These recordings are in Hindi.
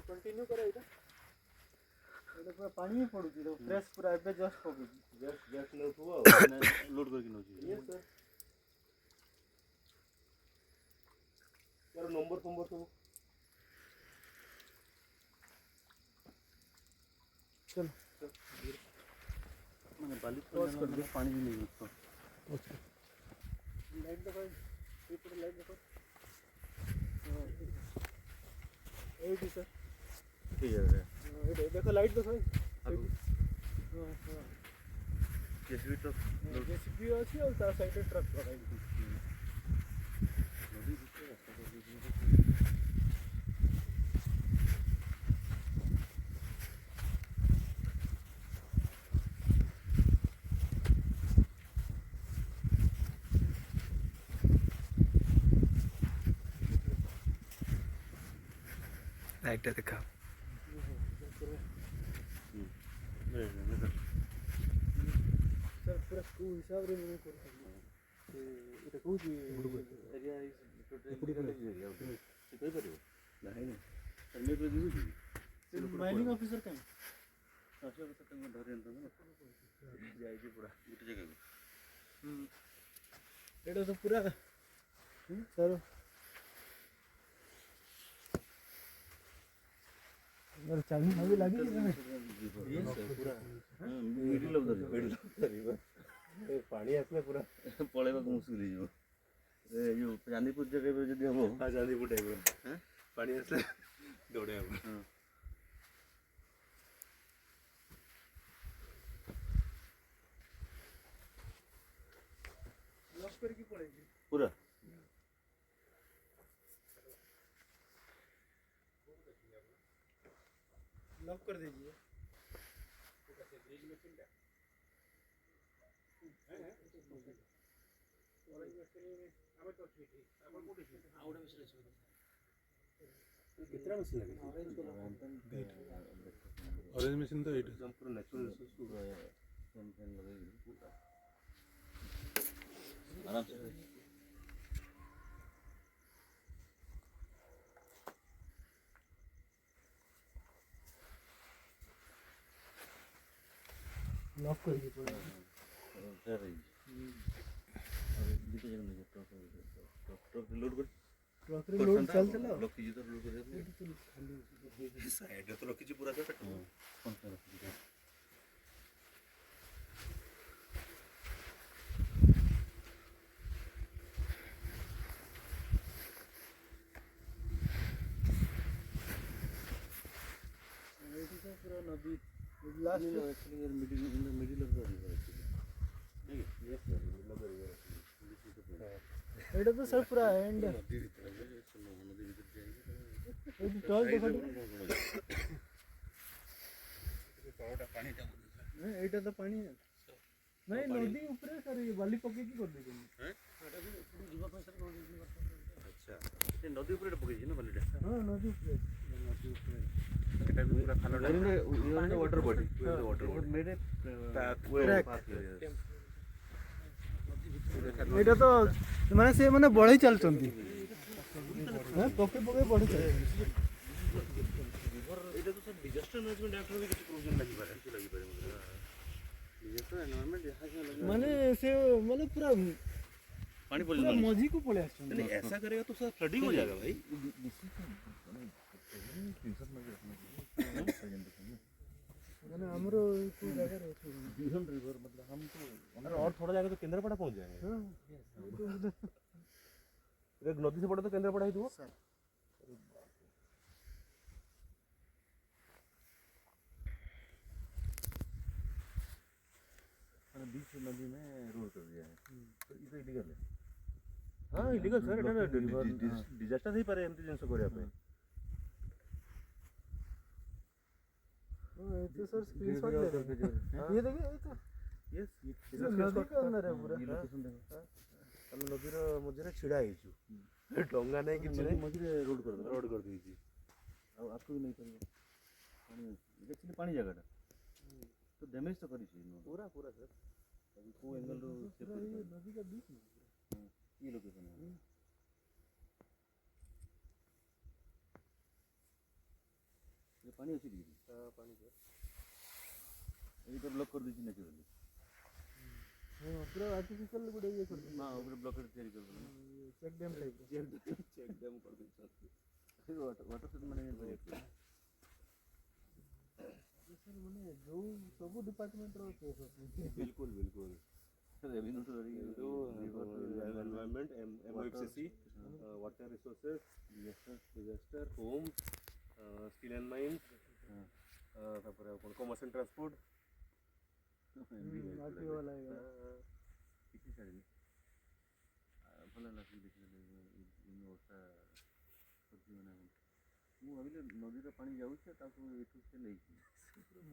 कंटिन्यू करो इधर एटा पूरा पानी ही पड़ुची तो फ्रेश पूरा एबे जस्ट पकड़ी जस्ट नो हुआ लोड करके नो जी यस सर यार नंबर सब चल मैंने बाली कर पानी भी नहीं उसको अच्छा लाइट देखो ये पूरा लाइट देखो एडी सर ठीक है एडी देखो लाइट देखो हां हां जेसीबी ट्रक जेसीबी ଅଛି ଆଉ ତା ସାଇड ରେ ଟ୍ରକ୍ ଲଗାଇଛି नदी भितर रास्ता लाइट देखा सर पूरा स्कूल हिसाब रे मैंने कर से एटा Kochi area is totally college area से कोई करियो नहीं परमिट रे दिबी माइनिंग ऑफिसर कहीं आशा बता तंग धरे अंत ना जाई जी पूरा गुटे जगह एटा तो पूरा सर यार चाबी अभी लगी है ये पूरा मिडिल ऑफ द रिवर ए पानी आसले पूरा पळेबा को मुश्किल ही जो ए जो चांदीपुर जगह पे जदी हम हां चांदीपुर टाइप हैं पानी आसले दौड़े हम हां लॉक करके पड़ेगी पूरा लॉक कर दीजिए कितना मशीन लगे ऑरेंज मशीन तो 8 पूरा नेचुरल रिसोर्स पूरा फैन लगेगी पूरा आराम से लॉक करके पड़ेगा सर और दिखे जगह नहीं ट्रक लोड कर ट्रक रे लोड चलते ला लोड कीजिए तो लोड कर साइड तो रखी पूरा से कौन सा रखी पूरा नदी last actually in the middle of the river actually yes sir middle of the river actually एटा तो सर पूरा एंड नदी भीतर नदी भीतर जाएंगे एडी टॉल देखो पावटा पानी टा नहीं एटा तो पानी है नहीं नदी ऊपर सर ये बाली पके की कर देंगे हैं एटा भी पूरी जीवा पर सर अच्छा ये नदी ऊपर पके जी ना बालीटा हां नदी ऊपर नदी ऊपर एटा भी पूरा खाना ये वाटर बॉडी वाटर मेरे पाथवे एटा तो माने से माने बढ़ई चलचंती हां पके पके बढ़ई चल रिवर एटा तो सब डिजास्टर मैनेजमेंट एक्ट में किछ प्रोविजन लगी पारे डिजास्टर एनवायरनमेंट यहां से लगे माने से माने पूरा पानी बोल पूरा मौजी को पड़े नहीं ऐसा करेगा तो सब फ्लडिंग हो जाएगा भाई माने हमरो कोई जगह रे बिहन रिवर मतलब हम तो और थोड़ा जाएगा तो केंद्रपाड़ा पहुंच जाएंगे हां एक नदी से पड़े तो केंद्रपाड़ा ही दो सर मैंने बीच नदी में रोड कर दिया है तो ये तो इलीगल है हां इलीगल सर एटा डिजास्टर ही पारे एमती जिंस करिया पे ये तो सर स्क्रीनशॉट ले ये देखिए ये तो यस ये नदी के अंदर है पूरा ये लोकेशन देखो हम नदी रो मझरे छिड़ा हिचु डोंगा नहीं कि नहीं मझरे रोड कर दीजिए अब आपको भी नहीं करियो पानी एक्चुअली पानी जगह तो डैमेज तो करी छी पूरा सर अभी को एंगल रो ये नदी का बीच में ये लोकेशन है ये पानी अच्छी दिख रही पानी ये तो ब्लॉक कर दीजिए नेचुरली हां पूरा आर्टिफिशियल गुडे ये कर हां ऊपर ब्लॉकेट तैयारी कर दो check dam type check dam कर दीजिए watershed management project sir माने जो सब डिपार्टमेंट रो छै बिल्कुल बिल्कुल रेवेन्यू तो environment MOEFCC water resources disaster home skill and mines तापर कॉमर्स एंड ट्रांसपोर्ट आरटी वाला है कितनी सारी भला लागी देखले इन ओसा सब्जी बना मु अभी नदी रे पानी जाउ छै ताको एठू से नै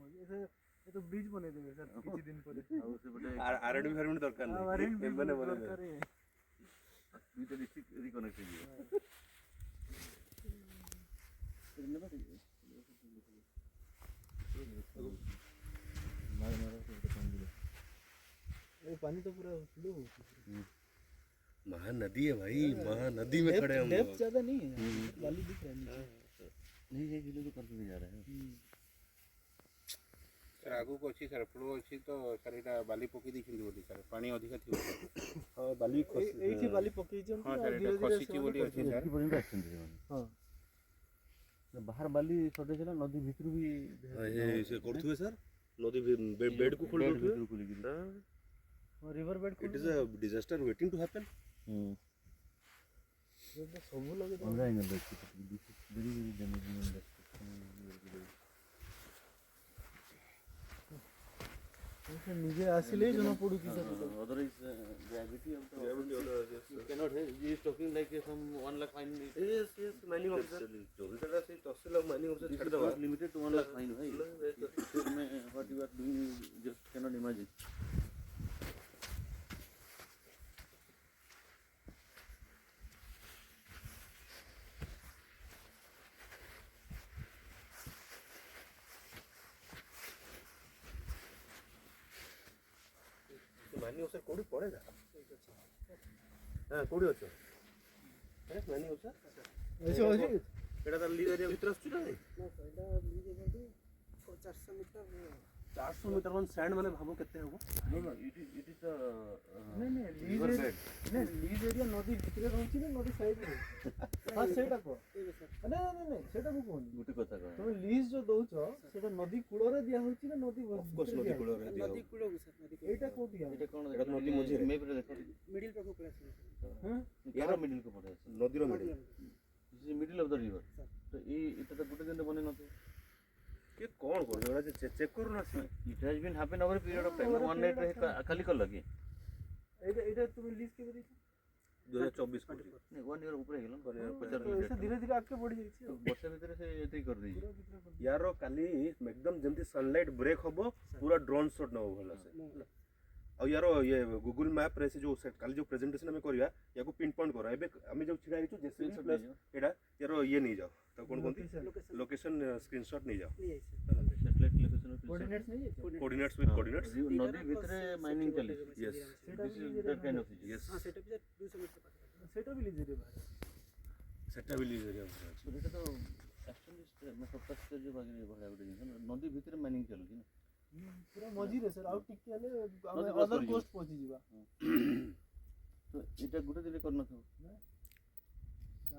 मजे से ये तो ब्रिज बने देबे सर किछि दिन पर और से बटे आरएनबी फार्मिंग दरकार नै बने दरकार है दुई तो डिस्ट्रिक्ट रिकनेक्ट हो गया ये पानी तो पूरा स्लो हो महानदी है भाई महानदी में खड़े हम डेप्थ ज्यादा नहीं है वाली दिख रहा है नीचे नहीं ये किलो तो करते जा रहे हैं सर आगु को अच्छी सर फ्लो अच्छी तो सर एटा बाली पकी देखिन बोली सर पानी अधिक थियो हां बाली एठी बाली पकी जम हां सर एटा खसी बोली अच्छी सर बड़ी एक्शन दे हां बाहर बाली छोटे चला नदी भीतर भी ये से करथुए सर नदी बेड को खोल देथुए हां river bed it is a disaster waiting to happen ये तो सब लगे on the angle this is very very damaging industry ऐसे निजे आसिले जनो पडु की sir otherwise gravity of the you cannot he is talking like some 1 lakh fine yes mining officer Jogita से तहसील mining officer छड़ दवा limited to 1 lakh fine भाई इसमें what you are doing you just cannot imagine मानी ओसर कोडी पड़ेगा हां कोडी अछि है मानी ओसर ऐसे हो जी एटा त लीज एरिया भीतर आछु ना एटा लीज एजेंट 400 मीटर 400 मीटर वन सैंड माने भाबो केते होबो नो इट इज द नहीं लीज एरिया नदी भीतर रहउची ना नदी साइड रे हां सेटा को नहीं सेटा को कोन गुटी कथा कह तुम लीज जो दउछो सेटा नदी कूलो रे दिया होची ना नदी ऑफ कोर्स नदी कूलो रे दिया नदी कूलो सर नदी एटा कोठी है एटा कोन एटा नदी मझी रे मैप रे देखो मिडिल पे को प्लेस हां यार मिडिल को पड़े नदी रो middle this is middle of the river तो ई एटा तो गुटे दिन बने नथि के कोन कर जोड़ा जे चेक करू ना it has been happen over period of time one night रे खाली कर लगे एटा तुम लीज के बदी 2024 को नहीं 1 ईयर ऊपर गेलन 50 तो ऐसे धीरे धीरे आके बढ़ जाई तो वर्ष भीतर से एते कर दी यार काली एकदम जेंती सनलाइट ब्रेक होबो पूरा ड्रोन शॉट न हो भला से और यार ये गूगल मैप रे से जो काली जो प्रेजेंटेशन हमें करिया या को पिन पॉइंट करो एबे हमें जो छिड़ा छु जेसीबी प्लस एडा यार ये नहीं जाओ तो कोन कोन लोकेशन स्क्रीनशॉट नहीं जाओ सैटेलाइट लोकेशन कोऑर्डिनेट्स नहीं है कोऑर्डिनेट्स विद कोऑर्डिनेट्स नदी भीतर माइनिंग चली yes this is that kind of yes हां सेटअप इज 200 मीटर सेटा भी लीज रे भाई सेटा भी लीज एरिया तो এটা তো एक्चुअली मैं सब तक जो बाकी बड़ा बड़ा जिन नदी भीतर माइनिंग चलुची ना पूरा मजी रे सर आउट टिक हेले अदर कोस्ट पहुंची जीवा तो এটা গুটে দিলে করন তো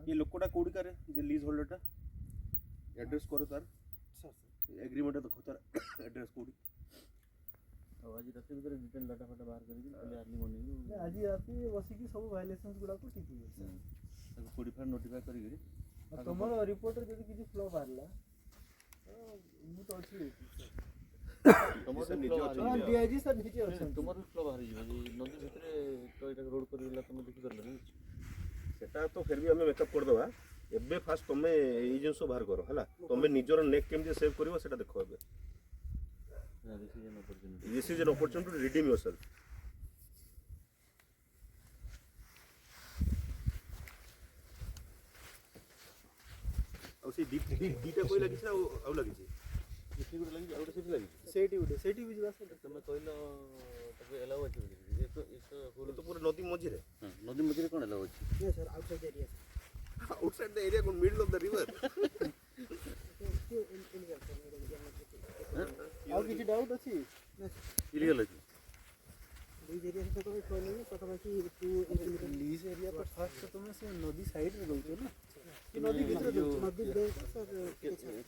ये लोकोटा कोड करे जे लीज होल्डरटा एड्रेस करो तार सर एग्रीमेंट तो खतर एड्रेस कोड और आज रात भीतर डिटेल डाटा फाटा बाहर करी पहले आर्ली बनेगी आज राती बसी की सब वायलेशंस गुडा को ठीक है सर ताको कोडिफाई नोटिफाई करी तमरो रिपोर्टर जदी किछि फ्लो बारला मु तो अछि तमरो नीचे अछि हां डीआईजी सर नीचे अछि तमरो फ्लो बाहर जीव नदी भीतर तो एटा रोड करिला तुम देखि करले सेटा तो फिर भी हमें मेकअप कर दवा एबे फास्ट तमे ए जिंस बाहर करो हला तमे निजर नेक केम सेव करिवो सेटा देखो एबे this is an opportunity to redeem yourself औ से डीटा कोई लागि छ औ लागि छ इसी गुड लागि औ सेठी लागि सेठी भी जीवा सर तुम कहलो तके एलाउ अछि ये तो तो पूरा नदी मझी रे नदी मझी कोन एलाउ अछि नहीं sir outside area outside the area cone middle of the river in କିଛି ଡାଉଟ୍ ଅଛି? ଇଲିଗାଲ ଅଛି। ଲିଜ୍ ଏରିଆ ତ ଫାଷ୍ଟ ତୁମେ ସେ ନଦୀ ସାଇଡ଼ରେ ରହୁଛ ନା କି ନଦୀ ଭିତରେ ରହୁଛ?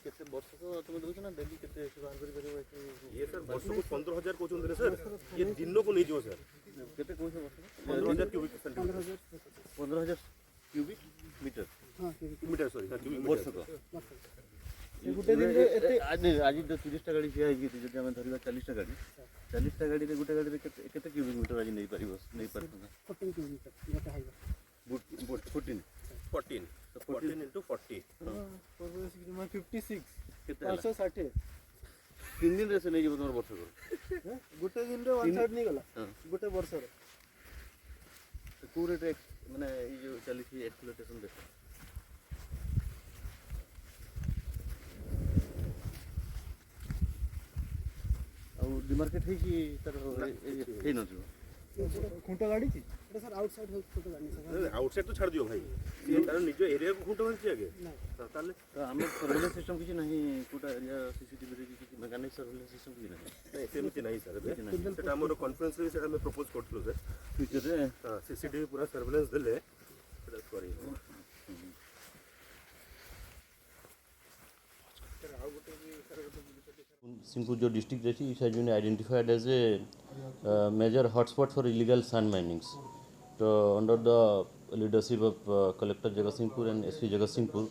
କେତେ ବର୍ଷକ ତୁମେ ଦେଉଛ ନା ଡେଲି କେତେ ବାହାର କରିପାରିବ? ଇଏ ସାର୍ ବର୍ଷକୁ 15,000 କହୁଛନ୍ତି ନା ସାର୍, ଇଏ ଦିନକୁ ନେଇଯିବ ସାର୍। କେତେ କହୁଛ ବର୍ଷକ? 15,000 କ୍ୟୁବିକ୍ 15,000 କ୍ୟୁବିକ୍ ମିଟର ମିଟର ସରି କ୍ୟୁବିକ୍ ବର୍ଷକ। ଗୋଟେ ଦିନରେ ଏତେ ଆଜି ତ 30ଟା ଗାଡ଼ି ଠିଆ ହେଇଛି, ଯଦି ଆମେ ଧରିବା 40ଟା ଗାଡ଼ିରେ ଗୋଟେ ଗାଡ଼ିରେ କେତେ କ୍ୟୁବିକ୍ ମିଟର ଆଜି ନେଇପାରିଥାନ୍ତା? 14 କିଲୋମିଟର ଗୋଟେ ହାଇୱେ। 14 14 into 40 56 କେତେ ହେଲା? 560 3 ଦିନରେ ସେ ନେଇଯିବ ତୁମର ବର୍ଷକ। ଗୋଟେ ଦିନରେ 1/3 ନେଇଗଲା ହଁ। ଗୋଟେ ବର୍ଷର। କେଉଁ ରେଟ୍ ମାନେ ଏଇ ଯେଉଁ ଚାଲିଛି ଏକ୍ସପ୍ଲୋଟେସନ୍ ଦେଖ? ଆଉ ଡିମାର୍କେଟ୍ ହେଇକି ତାର ହେଇନଥିବ। খুঁট গাড়িছি এটা স্যার আউটসাইড হয়ে খুঁট গাড়ি স্যার আউটসাইড তো ছাড় দিও ভাই, ସିଏ ତାର ନିଜ ଏରିଆକୁ ଖୁଣ୍ଟ ବାନ୍ଧିଛି ଆଗେ। ତାହେଲେ ଆମେ ସର୍ଭେଲେନ୍ସ ସିଷ୍ଟମ୍ କିଛି ନାହିଁ, କେଉଁଟା ଏରିଆ ସିସିଟିଭିରେ କିଛି ମେକାନିକ୍ ସର୍ଭେଲେନ୍ସ ସିଷ୍ଟମ୍ କିଛି ନାହିଁ। ନାଇଁ ସେମିତି ନାହିଁ ସାର୍, ଏବେ ସେଟା ଆମର କନଫରେନ୍ସରେ ବି ସେଟା ଆମେ ପ୍ରପୋଜ କରିଥିଲୁ ସାର୍। ଫ୍ୟୁଚରରେ ସିସିଟିଭି ପୁରା ସର୍ଭେଲେନ୍ସ ଦେଲେ ସେଟା କରିବ। Singhpur जो district is, it has been identified as a major hotspot for illegal sand minings. So under the leadership of Collector Jagatsinghpur and SP Jagatsinghpur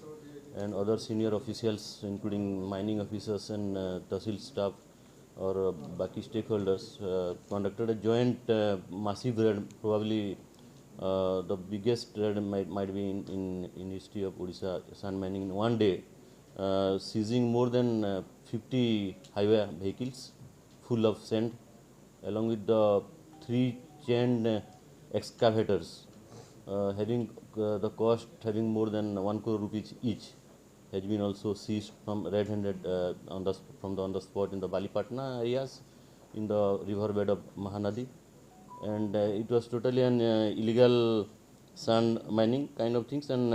and other senior officials, including mining officers and Tahsil staff or Baki stakeholders, conducted a joint massive raid, probably the biggest raid might be in history of Odisha sand mining in one day. Seizing more than 50 highway vehicles full of sand, along with the 3 chained excavators having the cost having more than 1 crore rupees each, has been also seized from red-handed on the spot in the Balipatna areas in the riverbed of Mahanadi, and it was totally an illegal sand mining kind of things, and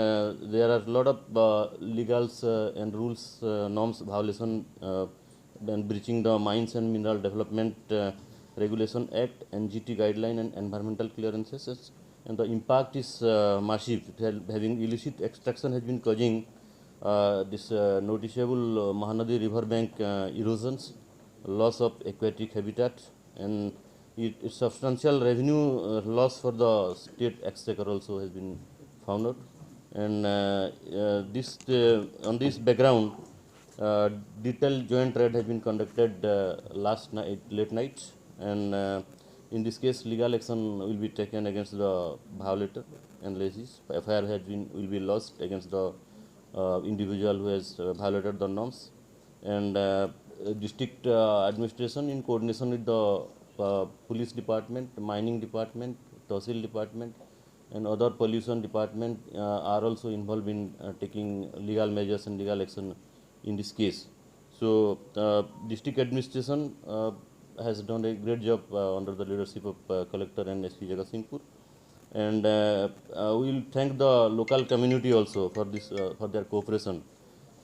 there are a lot of legals and rules norms violation and breaching the Mines and Mineral Development Regulation Act, NGT guideline and environmental clearances, and the impact is massive. Having illicit extraction has been causing this noticeable Mahanadi riverbank erosions, loss of aquatic habitat, and its substantial revenue loss for the state exchequer also has been found out. And on this background, detailed joint raid has been conducted last night, late night, and in this case legal action will be taken against the violator and lessees. FIR will be lodged against the individual who has violated the norms, and district administration in coordination with the police department, mining department, Tahsil department, and other pollution department are also involved in taking legal measures and legal action in this case. So district administration has done a great job under the leadership of Collector and SP Jagatsinghpur, and we will thank the local community also for this for their cooperation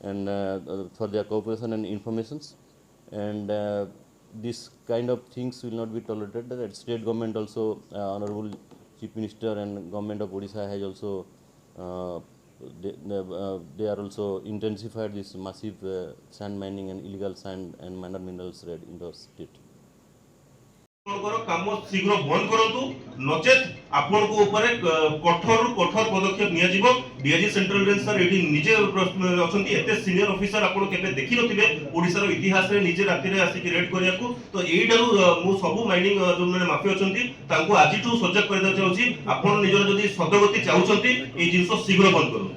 and informations, and this kind of things will not be tolerated. That state government also, Honorable Chief Minister and Government of Odisha has also they are also intensified this massive sand mining and illegal sand and minor minerals raid in the state. काम शीघ्र बंद करंतु नचेत आपण को ऊपर कठोर पदक्षेप निया जीवो। डीआईजी सेंट्रल रेंज सर एठी निजे अछंती, एते सीनियर ऑफिसर आपण केबे देखि नथिबे ओडिसा रो इतिहास रे निजे राति रे आसी रेड करिया को। तो एइडारु मु सब माइनिंग जो माने माफिया अछंती तांको आजिठू सजग कर दे चाहूची। आपण निजर जदी सदगति चाहूचंती ए जिंस शीघ्र बंद करू।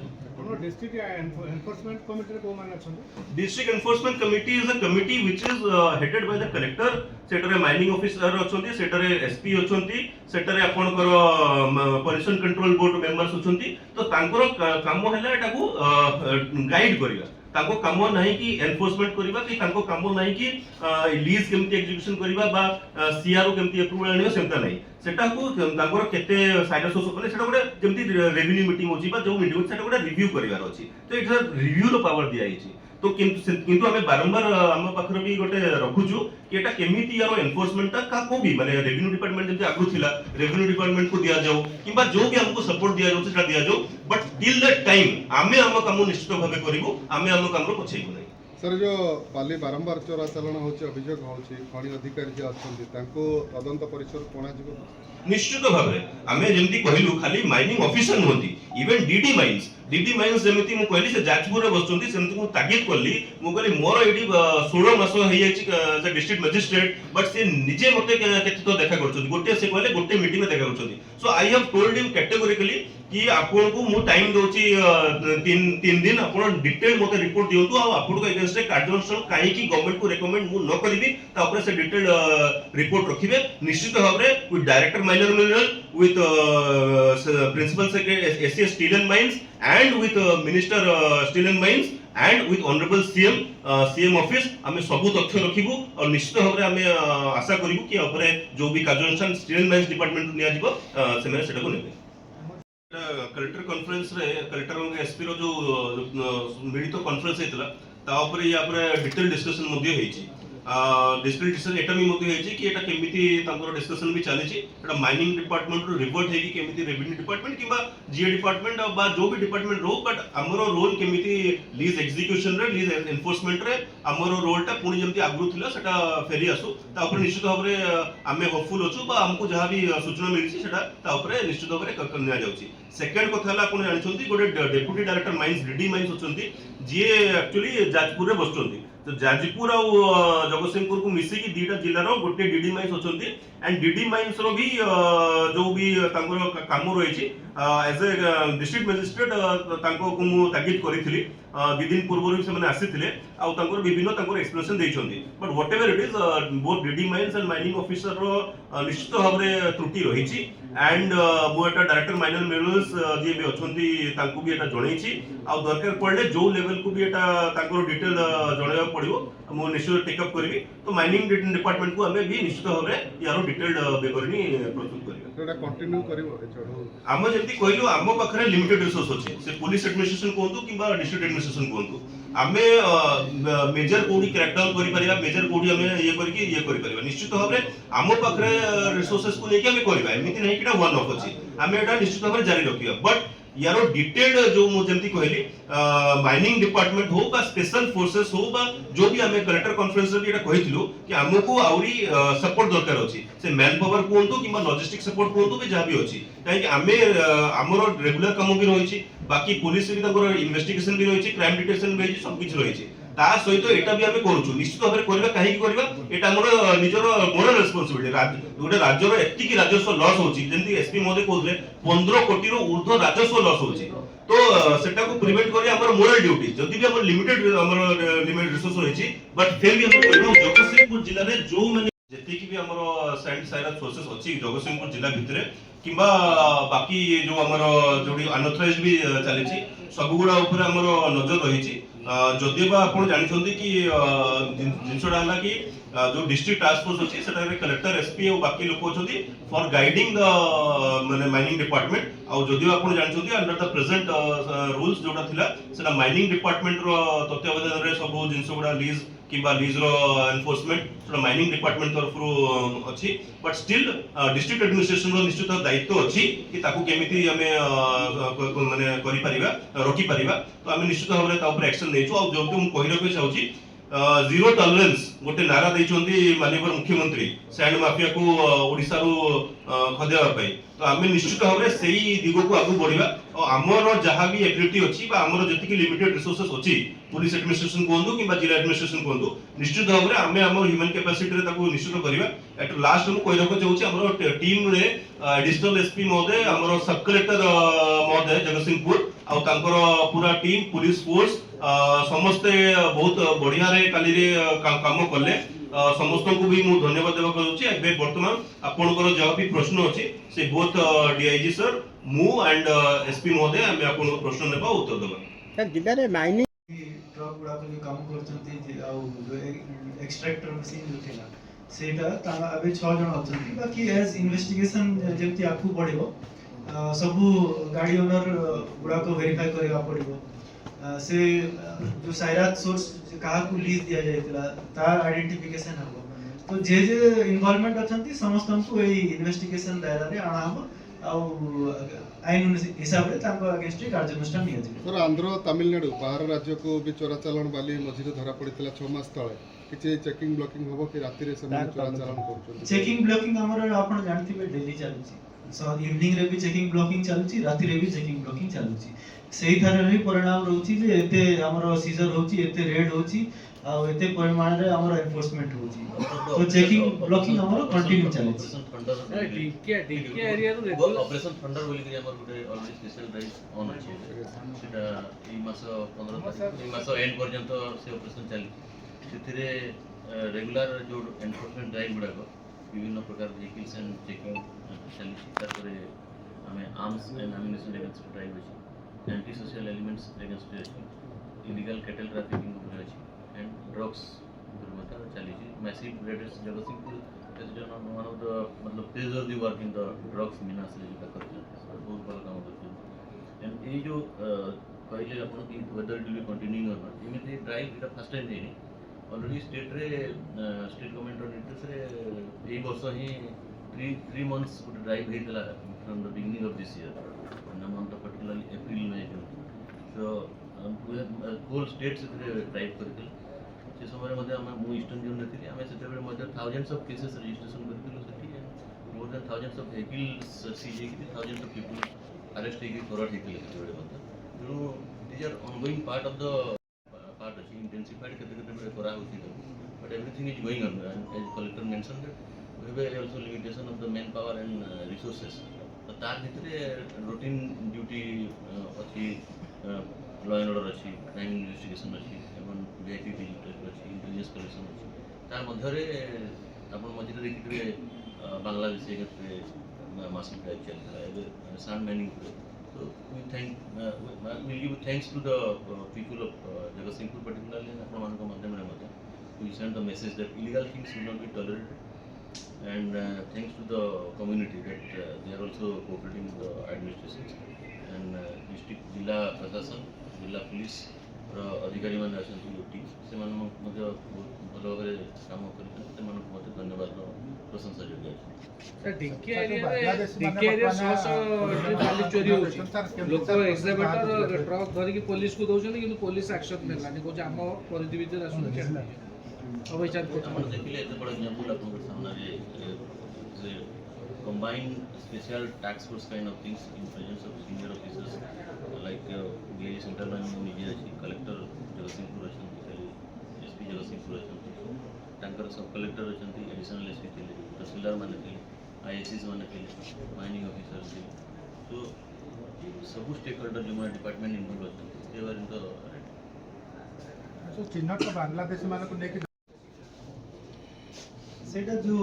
District Enforcement Committee को मान अछंती। District Enforcement Committee is a committee which is headed by the collector. सेटरे माइनिंग ऑफिसर अछंती, सेटरे एसपी अछंती, सेटरे आपनकर पॉल्यूशन कंट्रोल बोर्ड मेंबर्स अछंती। तो तांकर काम हैला एटाको गाइड करिया। तांको काम नाही कि एनफोर्समेंट करिबा कि तांको काम नाही कि लीज केमति एग्जीक्यूशन करिबा बा सीआरओ केमति अप्रूवल आनिबा सेमता नाही। सेटाको तांकर केते साइडर सोर्स माने सेटा गोटे जेमति रेवेन्यू मीटिंग होची बा जो मीटिंग सेटा गोटे रिव्यू करिवार अछि। तो एटा रिव्यू रो पावर दिया आइछि। तो किंतु आमे बारंबार आम पाखर भी गोटे रखुछु कि एटा केमिति यार एनफोर्समेंट का को भी माने रेवेन्यू डिपार्टमेंट जंती आगु थिला रेवेन्यू डिपार्टमेंट को दिया जाओ किबा जो भी हमको सपोर्ट दिया जाउ सेटा दिया जाओ बट टिल दैट टाइम आमे हम काम निश्चित भाबे करिवो आमे हम काम रो पछेइबो नै। सर जो बाली बारंबार चोराचालाण होची अभियोग होची खणी अधिकारी जे अछंती तांको तदंत परिसर कोणा जीव निश्चित भाबे आमे जेमती कहिलु खाली माइनिंग ऑफिसर नहोती इवन डीडी माइंस जेमती मु कहली से जाजपुर रे बसचंती सेमती मु तागिद करली मु कहली मोर एडी 16 मास होई जायछि जे डिस्ट्रिक्ट मजिस्ट्रेट बट से निजे मते केते तो देखा करछथि गोटे से कहले गोटे मीटिंग में देखा करछथि so I have told him categorically कि आपन को मु टाइम दोची 3 दिन आपन डिटेल मते रिपोर्ट दियंतु आ आपन को अगेंस्ट रे कार्यानुष्ठान काहे की गवर्नमेंट को रेकमेंड मु न करबी ता ऊपर से डिटेल रिपोर्ट रखिबे निश्चित भाव रे with director minor mineral with principal secretary SCS steel and mines and with minister steel and mines and with honorable CM office आमे सबु तथ्य रखिबु और निश्चित भाबरे आमे आशा करिबु कि अपरे जो भी कार्यानुष्ठान स्टील एंड माइंस डिपार्टमेंट निया जिवो से मेरे सेटा को नेबे कलेक्टर कॉन्फ्रेंस रे कलेक्टर और एसपी रो जो मिलित कॉन्फ्रेंस हेतला ता ऊपर या पर डिटेल डिस्कशन मध्ये हेछि डिस्ट्रिक्ट डिसीजन एटा भी मध्ये हेछि कि एटा केमिति तांकर डिस्कशन भी चालिछि एटा माइनिंग डिपार्टमेंट रो रिवर्ट हेकि केमिति रेवेन्यू डिपार्टमेंट किबा जीए डिपार्टमेंट बा जो भी डिपार्टमेंट रो बट हमरो रोल केमिति लीज एग्जीक्यूशन रे लीज एनफोर्समेंट रे हमरो रोलटा पुनी जेमति आगु थिला सेटा फेरी आसु ता ऊपर निश्चित भाबरे आमे होपफुल अछु बा हमकु जहा भी सूचना मिलिछि सेटा ता ऊपर निश्चित भाबरे करनिया जाउछि। सेकंड कथा हला आपण जानिछंती गोटे deputy director mines DD mines अछंती जे एक्चुअली जाजपुर रे बसचंती तो जाजपुर और जगतसिंहपुर को मिसी की दीटा जिल्ला रो गोटे डीडी माइंस अछंती एंड डीडी माइंस रो भी जो भी तांकर काम रहिछि एज ए डिस्ट्रिक्ट मजिस्ट्रेट तांको को मु तागिद करिथिली दिन पूर्व से मैंने आसीथिले आ तांकर विभिन्न तांकर एक्सप्लेनेशन दैछंती but whatever it is both DD mines and mining officer रो निश्चित भाव रे त्रुटि रहिछि एंड मु एटा डायरेक्टर माइनर मिनरल्स जे भी अछंती तांको भी एटा जणैछि आ दरकार पड़ले जो लेवल को भी एटा तांकर डिटेल जणाया पड़िबो मु निश्चित टेक अप करबी तो माइनिंग डिपार्टमेंट को हमें भी निश्चित भाव रे यारो डिटेल्ड विवरणी प्रस्तुत करबी एटा कंटिन्यू करिवो एचडो हम जेंति कहलु हम पाखरे लिमिटेड रिसोर्स अछि से पुलिस एडमिनिस्ट्रेशन कोंतु किबा डिस्ट्रिक्ट एडमिनिस्ट्रेशन कोंतु आमे मेजर कोडी क्रैकडाउन करि परिबा मेजर कोडी हमें ये करि परिबा निश्चित भाव रे हम पाखरे रिसोर्सेस को लेके हमें करबा एमिति नहीं किटा वन ऑफ अछि हमें एटा निश्चित भाव रे जारी रखिबा बट यारो डिटेल्ड जो मु जेंति कहली माइनिंग डिपार्टमेंट हो बा स्पेशल फोर्सेस हो बा जो भी हमें कलेक्टर कॉन्फ्रेंस रे एटा कहिथिलु कि हमको आउरी सपोर्ट दरकार अछि से मैन पावर कोंतु किबा लॉजिस्टिक सपोर्ट कोंतु भी जा भी अछि काहे कि हमें हमरो रेगुलर काम भी रहिछि बाकी पुलिस भी तंकर इन्वेस्टिगेशन भी रहिछि क्राइम डिटेक्शन भी रहिछि सब किछ रहिछि ता सहित एटा भी हमें करूछु निश्चित भाबरे करबा काहे कि करबा एटा हमर निजर मोरल रिस्पांसिबिलिटी गोटे राज्यर एत्ति की राजस्व लॉस होछि जेंति एसपी महोदय कहले 15 कोटी रो ऊर्ध्व राजस्व लॉस होछि तो सेटा को प्रिवेंट करी हमर मोरल ड्यूटी जदि भी हमर लिमिटेड रिसोर्स रहिछि बट फिर भी हम करबो जगतसिंहपुर जिल्ला रे जो माने जेति की भी हमर सैंड साइरस सोर्सेस अछि जगतसिंहपुर जिल्ला भितरे किबा बाकी जो हमर जोडी अनऑथराइज्ड भी चलिछि सब गुडा ऊपर हमर नजर रहिछि जदि बा आपण जानिछंती कि जिनसडा हला कि जो डिस्ट्रिक्ट टास्क फोर्स अछि सेटा रे कलेक्टर एसपी और बाकी लोक अछंती फॉर गाइडिंग द माने माइनिंग डिपार्टमेंट और जदि आपण जानिछंती अंडर द प्रेजेंट रूल्स जोटा थिला सेटा माइनिंग डिपार्टमेंट रो तत्त्वावधान रे सब जिनस गुडा लीज किबा लीज रो एनफोर्समेंट सेटा माइनिंग डिपार्टमेंट तरफ रो अछि बट स्टिल डिस्ट्रिक्ट एडमिनिस्ट्रेशन रो निश्चित दायित्व अछि कि ताकू केमिति हमें माने करि परिबा रोकी परिबा तो हमें निश्चित भाव रे ता ऊपर एक्शन नेछु और जो हम कहि रखे चाहूची जीरो टॉलरेंस गोटे नारा दैछंती माननीय मुख्यमंत्री सैंड माफिया को ओडिसा रो खदेवा पई तो आमे निश्चित भाव रे सेही दिगो को आगु बढ़िबा और हमर जहा भी एबिलिटी अछि बा हमर जति लिमिटेड रिसोर्सेस अछि पुलिस एडमिनिस्ट्रेशन कोंदु किबा जिला एडमिनिस्ट्रेशन कोंदु निश्चित भाव रे आमे हमर ह्यूमन कैपेसिटी रे ताको निश्चित करबा एट लास्ट हम कहि रखो चाहूची हमर टीम रे एडिशनल एसपी महोदय हमर सब कलेक्टर महोदय जगतसिंहपुर और तांकर पूरा टीम पुलिस फोर्स समस्ते बहुत बढ़िया रे काली रे काम करले समस्त को भी मु धन्यवाद देबा करूची एबे वर्तमान आपनकर जहा भी प्रश्न अछि से बोथ डीआईजी सर मु एंड एसपी महोदय हम आपन प्रश्न नेबा उत्तर देबा सर जिल्ला रे माइनिंग ट्रक गुडा को जो काम करचंती आ जो एक्सट्रैक्टर मशीन जो थिला सेटा ता अबे 6 जण अछंती बाकी एज इन्वेस्टिगेशन जेमति आखु पड़िबो सब गाड़ी ओनर गुडा को वेरीफाई करबा पड़िबो से जो साइरात सोर्स कहा को लीज दिया जायतिला तार आइडेंटिफिकेशन हबो तो जे इन्वॉल्वमेंट अछंती समस्त को एई इन्वेस्टिगेशन दायरा रे आना हबो आउ आईन हिसाब रे ताको अगेंस्ट कार्यानुष्ठान निया जिवो। सर आंध्र तमिलनाडु बाहर राज्य को भी चोरा चालान बाली मझिरे धरा पड़ितला 6 मास तळे किछि चेकिंग ब्लॉकिंग होबो कि राति रे से चोरा चालान करछन चेकिंग ब्लॉकिंग हमर आपण जानथिबे डेली चालुची सो इवनिंग रे भी चेकिंग ब्लॉकिंग चालुची राति रे भी चेकिंग ब्लॉकिंग चालुची सेही थारे रे परिणाम रहउची जे एते हमर सीजर होउची एते रेड होउची आ एते परिमाण रे हमर एनफोर्समेंट होउची तो चेकिंग ब्लॉकिंग हमर कंटिन्यू चालुची। डिके एरिया रो रेगुलर ऑपरेशन थंडर बोली कि हमर गुटे ऑलरेडी स्पेशल ड्राइव ऑन अछि सेटा ई मास 15 तारिख ई मास एंड पर्यंत से ऑपरेशन चली सेथिरे रेगुलर जो एनफोर्समेंट ड्राइव गुडा को विभिन्न प्रकार व्हीकल्स एंड चेकिंग चली तारे हमें arms and ammunition against drive अछि एंटी सोशल एलिमेंट्स अगेंस्ट अछि इलीगल कैटल ट्रैफिकिंग गुडा अछि एंड ड्रग्स दुर्मता चली massive raids Jagatsinghpur is one of the मतलब praiseworthy work in the drugs menace रे जो करछन बहुत भल काम करछन एंड ए जो कहले अपन की whether it will be continuing or not इमिते ड्राइव इटा फर्स्ट टाइम देनी ऑलरेडी स्टेट रे स्टेट गवर्नमेंट रो निर्देश रे ए वर्ष ही 3 months गुटे ड्राइव हेतला from the beginning of this year in the month of particularly April May June so we have whole state से ड्राइव करथिल से समय मध्ये हम ईस्टर्न जोन रे आमे सेते बेले मध्ये थाउजेंड्स ऑफ केसेस रजिस्ट्रेशन करथिलु सेठी more than thousands of vehicles seized की थाउजेंड्स ऑफ पीपल अरेस्ट हेकी फॉरवर्ड हेकी सेते मध्ये जो these are ongoing part of the part अछि इंटेंसिफाइड केते बेले करा होती but everything is going on as collector mention that we have also limitation of the man power and resources तो तार भितरे रूटीन ड्यूटी अछि लॉ एंड ऑर्डर अछि क्राइम इन्वेस्टिगेशन अछि एवं वीआईपी विजिट अछि इंटेलिजेंस कलेक्शन अछि तार मध्यरे आपण मझिरे देखिथिबे बांग्लादेश के मासिक ड्राइव चलता है सान Manning so we give thanks to the people of Jagatsinghpur particularly आपण मानक माध्यम रे मते we send the message that illegal things will not be tolerated and thanks to the community that they are also cooperating with the administration and district जिला प्रशासन जिला पुलिस अधिकारी मान आछंती यूटी से मान मध्ये भल भाबरे काम करछन से मान मध्ये धन्यवाद प्रशंसा जोग्य सर डिके एरिया सोस बाली चोरी होची लोक एक्सहिबिटर ट्रक धरि की पुलिस को दोछन किंतु पुलिस एक्शन नेलानी को हम परिधि भीतर आसु केना अवैचार को हम देखिले एते बड़ एग्जांपल आपन सामने जे combined special task force kind of things in presence of senior officers like DIG central line media collector Jagatsinghpur achhanti SP Jagatsinghpur achhanti tankar sub collector achhanti additional SP thile tahsildar mane thile IACs mane thile mining officers thile so सब stakeholder जो माने department involve achhanti they were in the so चिन्हट बांग्लादेश माने को लेके सेटा जो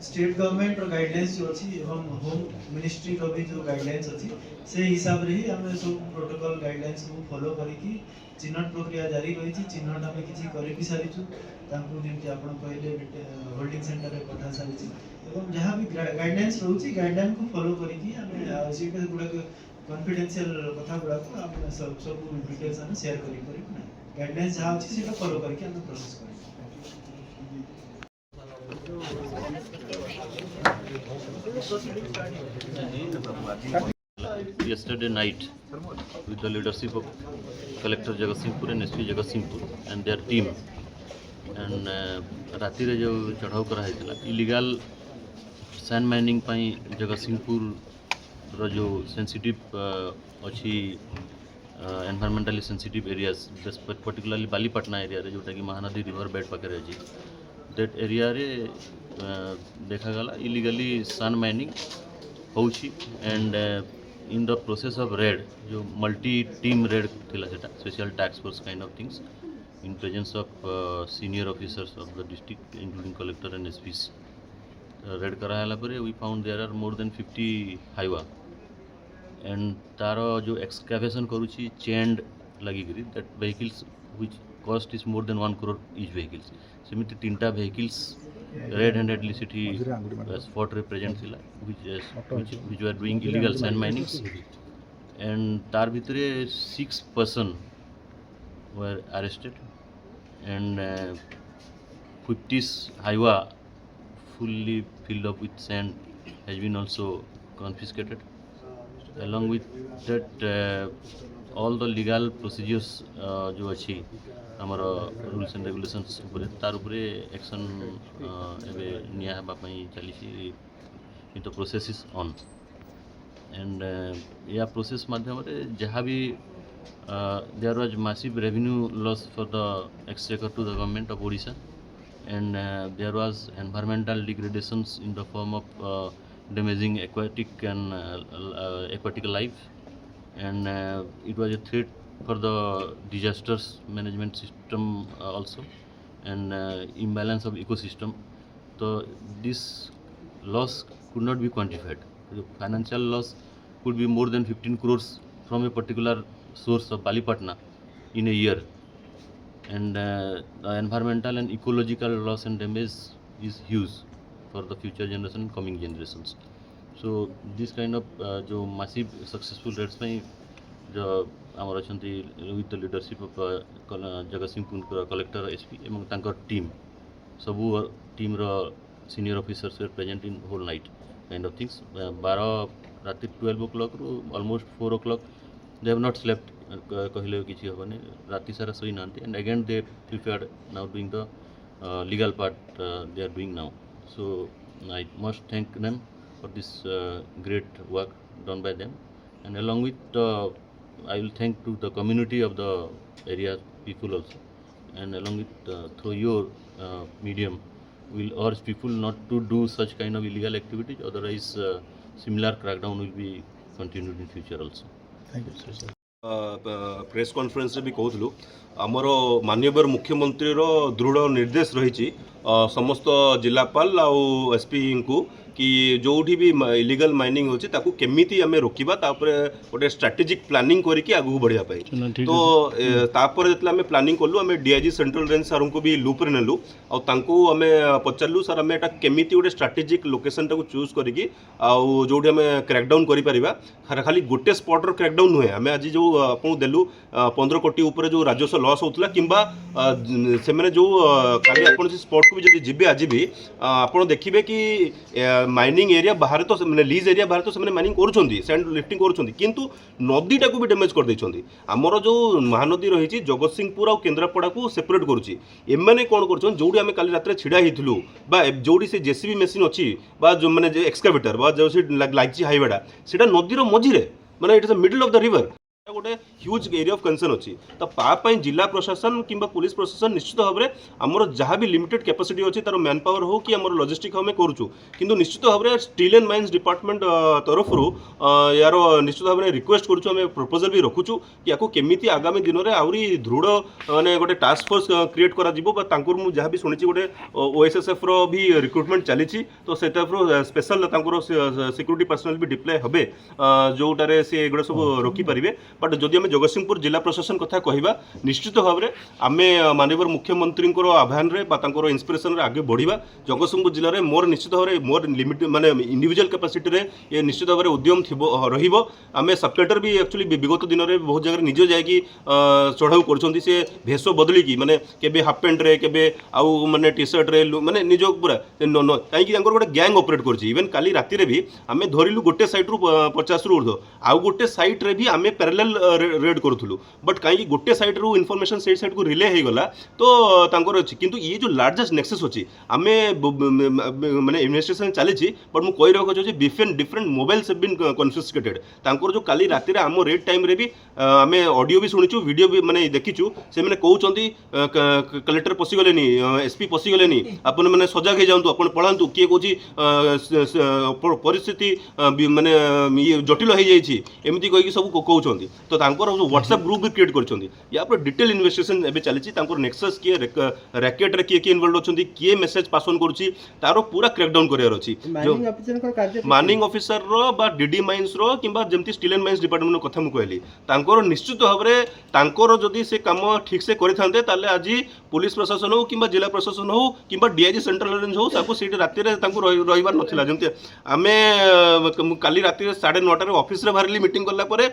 स्टेट गवर्नमेंट रो गाइडलाइंस जो अछि एवं होम मिनिस्ट्री रो भी जो गाइडलाइंस अछि से हिसाब रे ही हम सब प्रोटोकॉल गाइडलाइंस को फॉलो करी कि चिन्हट प्रक्रिया जारी रही छी चिन्हट हम किछि करि भी सारी छु तांको जेमति आपण कहले होल्डिंग सेंटर रे पठा सारी छी एवं जहां भी गाइडलाइंस रहउची गाइडलाइन को फॉलो करी कि हम सीटा गुडा कॉन्फिडेंशियल कथा गुडा को हम सब डिटेल्स हम शेयर करी गाइडलाइंस जहां अछि सेटा फॉलो करी कि हम प्रोसेस करी। Yesterday night, with the leadership of Collector Jagatsinghpur and SP Jagatsinghpur and their team, and राति रे जो चढ़ाव करा हैतला इलीगल सैंड माइनिंग पई जगतसिंहपुर रो जो सेंसिटिव अच्छी environmentally sensitive areas particularly Balipatna area रे जोटा कि महानदी रिवर बेड पाखे अछि दैट एरिया रे देखा गला इलीगली सैंड माइनिंग होउछि and in the process of raid जो मल्टी टीम रेड थिला सेटा special task force kind of things in presence of senior officers of the district including collector and SPs read कराला परे we found there are more than 50 highway and तारो जो excavation करूची chained लगी करी that vehicles which cost is more than 1 crore each vehicles सेमिति तीनटा vehicles red handedly city spot represent थिला which were doing illegal sand minings and तार भितरे 6 person were arrested, and 50s highway fully filled up with sand has been also confiscated. Along with that, all the legal procedures जो अच्छी हमारा rules and regulations उपरे तार उपरे action एबे निया हेबा पई चलीछि. The process is on, and या process माध्यम रे जहाँ भी there was massive revenue loss for the exchequer to the government of Odisha, and there was environmental degradations in the form of damaging aquatic and aquatic life, and it was a threat for the disasters management system also, and imbalance of ecosystem. So this loss could not be quantified. The financial loss could be more than 15 crores from a particular source of Balipatna in a year, and the environmental and ecological loss and damage is huge for the future generation and coming generations. So this kind of जो massive successful raids में जो आमर अछंती with the leadership of Jagatsinghpur collector SP एवं तांकर team सबू team row senior officers were present in whole night kind of things. 12 राति 12 o'clock ru almost 4 o'clock they have not slept. कहले किछि हबनी राति सारा सोई नांती, and again they prepared now doing the legal part they are doing now. So I must thank them for this great work done by them, and along with I will thank to the community of the area people also, and along with through your medium will urge people not to do such kind of illegal activities, otherwise similar crackdown will be continued in future also. Thank you, sir. Press conference भी कहूँ आमर माननीय मुख्यमंत्री दृढ़ निर्देश रही समस्त जिलापाल आउ एसपी को कि जोठी भी इलीगल माइनिंग होची ताकू केमिति आमे रोकिबा तापर गोटे स्ट्रेटेजिक प्लानिंग करिकि आगु बढ़िया पाई. तो तापर जतला आमे प्लानिंग करलु आमे डीआईजी सेंट्रल रेंज सर को भी लूप रे नेलु आ तांको आमे पचारलु सर आमे एटा केमिति गोटे स्ट्रेटेजिक लोकेशन टाकू चूज करिकि आ जोठी आमे क्रैकडाउन करि परिबा. खाली गोटे स्पॉट रो क्रैकडाउन हुए आमे आज जो आपन देलु 15 कोटी ऊपर जो राजस्व लॉस होतला किंबा से माने जो काली आपन से स्पॉट को भी जदी जिबे आज भी आपन देखिबे कि माइनिंग एरिया बाहर तो मैंने लीज एरिया बाहर तो से माइनिंग करुँच सैंड लिफ्टिंग करुँच किंतु नदी टाक भी डैमेज कर देछंती. आमर जो महानदी रही जगतसिंहपुर और केन्द्रापड़ा को सेपरेट करुँची एमाने कौन कर जोड़ी आम काली रात छिड़ा होइथिलु बा जोड़ी से जेसीबी मेसीन अच्छी बा जो माने एक्सकावेटर बा जो लागी हाईवेटा सेटा नदीर मझिरे माने it is the middle of the river गोटे ह्यूज एरिया ऑफ कंसर्न अच्छी. तो पाई जिला प्रशासन किंबा पुलिस प्रशासन निश्चित भाव में आमर जहाँ भी लिमिटेड कैपेसिटी अच्छी तार मैन पावर हो कि आमर लॉजिस्टिक आम करूँ किंतु निश्चित भाव में स्टील एंड माइंस डिपार्टमेंट तरफ यार निश्चित भाव में रिक्वेस्ट करूँ आम प्रपोजल भी रखुचु कि या केमिति आगामी दिन में आहरी दृढ़ माने गोटे टास्क फोर्स क्रिएट कर मुझे जहाँ भी शुणी गोटे ओएसएसएफ रो भी रिक्रुटमेंट चली. तो से तरफ स्पेशल सिक्यूरीटी पर्सनल भी डिप्लय हे जोटारे से एगुड़ा सब रोकीपारे. बट जदि आम जगतसिंहपुर जिला प्रशासन कथा कहवा निश्चित भाव में आम माननीय मुख्यमंत्री आह्वान में इन्स्पिरेसन रे आगे बढ़िया. जगतसिंहपुर जिले में मोर निश्चित भाव में मोर लिमिट माने इंडिविजुअल कैपेसिटी रे ये निश्चित भाव में उद्यम रहिबो. आम सब कलेक्टर भी एक्चुअली विगत दिन में बहुत जगह निज जाकि चढ़ाऊ कर से भेष बदलिकी माने केबे हाफ पैंट रे केबे आउ माने टी शर्ट रे माने निज पूरा कहीं गोटे गैंग ऑपरेट कर इवन काली राति रे भी आम धरिलु गोटे साइट रु 50 रु ऊर्ध्व आउ गोटे साइट रे भी आम पैरेलल रेड करूँ. बट कहीं गोटे साइड रू इनफॉरमेशन से साइड को रिले हो गला तो तांकर अच्छी किंतु ये जो लार्जेस्ट नेक्सेस अच्छी आम माने इन्वेस्टिगेशन चली. बट मुझे कही रखा चाहिए different mobiles have been confiscated. तांकर जो काली राति रे आम रेड टाइम रे भी आम ऑडियो भी शुणीचु वीडियो भी माने देखीचु से माने कहउचंती कलेक्टर पसिगलेनी एसपी पसिगलेनी आपण माने सजग हो जांतु आपण पळांतु किए कहूची परिस्थिति माने ये जटिल हो जाइछि एमिति कहि सब कहउचंती. तो तांकर व्हाट्सएप ग्रुप भी क्रिएट करछंती. या पर डिटेल इन्वेस्टिगेशन एबे चलीछि. तांकर नेक्सस किए रैकेट रे किए इन्वॉल्व होछंती किए मेसेज पास ऑन करूछि तारो पूरा क्रैकडाउन करियर अछि. माइनिंग ऑफिसर रो बा डीडी माइंस रो किंबा जेमति स्टील एंड माइंस डिपार्टमेंट कथा मु कहली तांकर निश्चित भाव में तांकर जदि से काम ठीक से करिथांते ताले आज पुलिस प्रशासन हो किंबा जिला प्रशासन हो किंबा डीआईजी सेंट्रल रेंज हो ताको सीट राति रे तांको रहिबार नथिला. जेमति आमे काली राति 9:30 रे ऑफिस रे बाहरली मीटिंग करला परे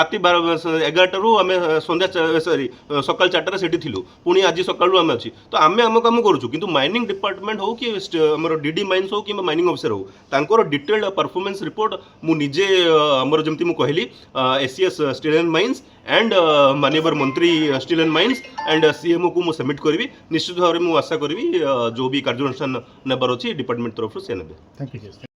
राति 11 आम संध्या सॉरी सकाल 4 सेठी थिलु पुणी आज सकाळु आम अच्छी तो आम आम काम करूँ किंतु माइनिंग डिपार्टमेंट हो कि आमर डीडी माइन्स हो कि माइनिंग ऑफिसर हो तांकर डिटेल्ड परफॉर्मेंस रिपोर्ट मु निजे आमर जमती मु कहली ACS steel and mines and माननीय मंत्री steel and mines and CMO को मु सबमिट करी निश्चित भाव में आशा करी जो भी कार्यानुष्ठान नेबार अच्छी डिपार्टमेंट तरफ से नेबे। Thank you.